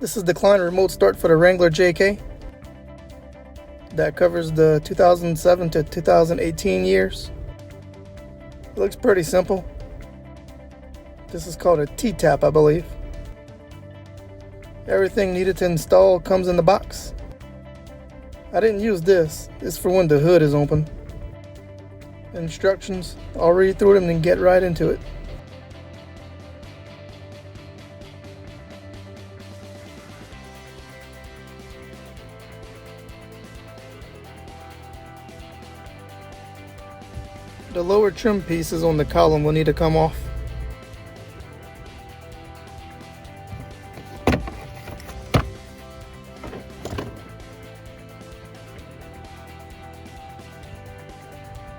This is the Kleinn remote start for the Wrangler JK. That covers the 2007 to 2018 years. It looks pretty simple. This is called a T-tap, I believe. Everything needed to install comes in the box. I didn't use this. It's for when the hood is open. Instructions, I'll read through them and get right into it. The lower trim pieces on the column will need to come off.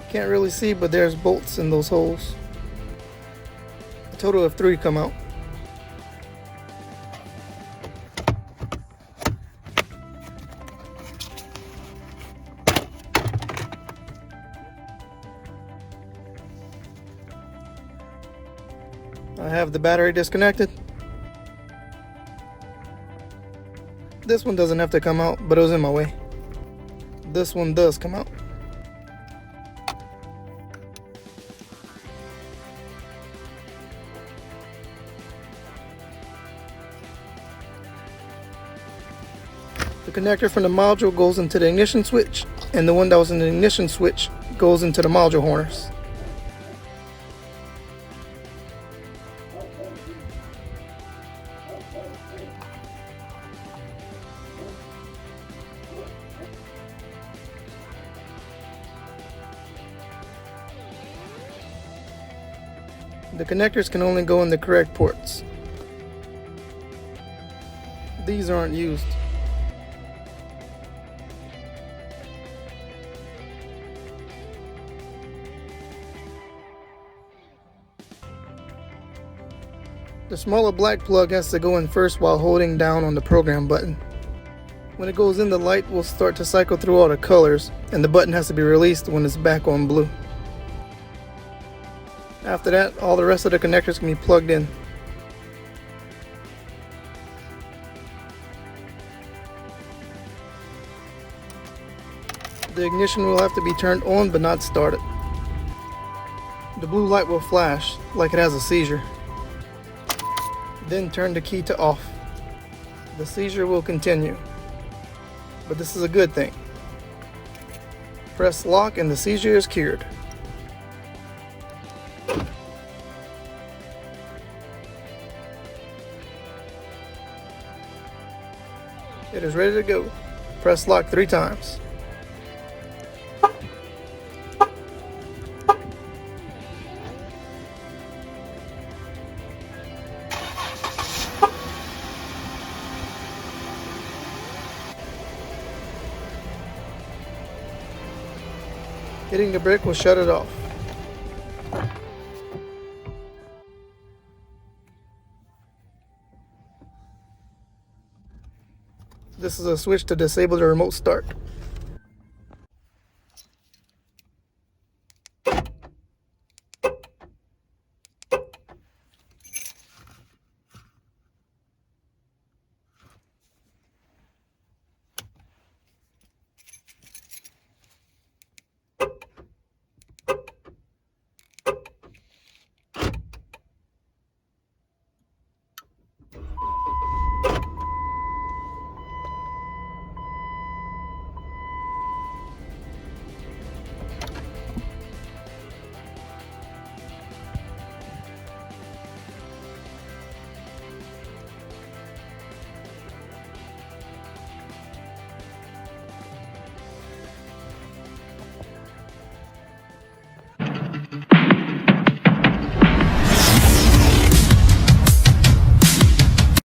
Can't really see, but there's bolts in those holes. A total of 3 come out. I have the battery disconnected. This one doesn't have to come out, but it was in my way. This one does come out. The connector from the module goes into the ignition switch, and the one that was in the ignition switch goes into the module harness. The connectors can only go in the correct ports. These aren't used. The smaller black plug has to go in first while holding down on the program button. When it goes in, the light will start to cycle through all the colors, and the button has to be released when it's back on blue. After that, all the rest of the connectors can be plugged in. The ignition will have to be turned on but not started. The blue light will flash like it has a seizure. Then turn the key to off. The seizure will continue, but this is a good thing. Press lock and the seizure is cured. It is ready to go. Press lock 3 times. Hitting the brake will shut it off. This is a switch to disable the remote start.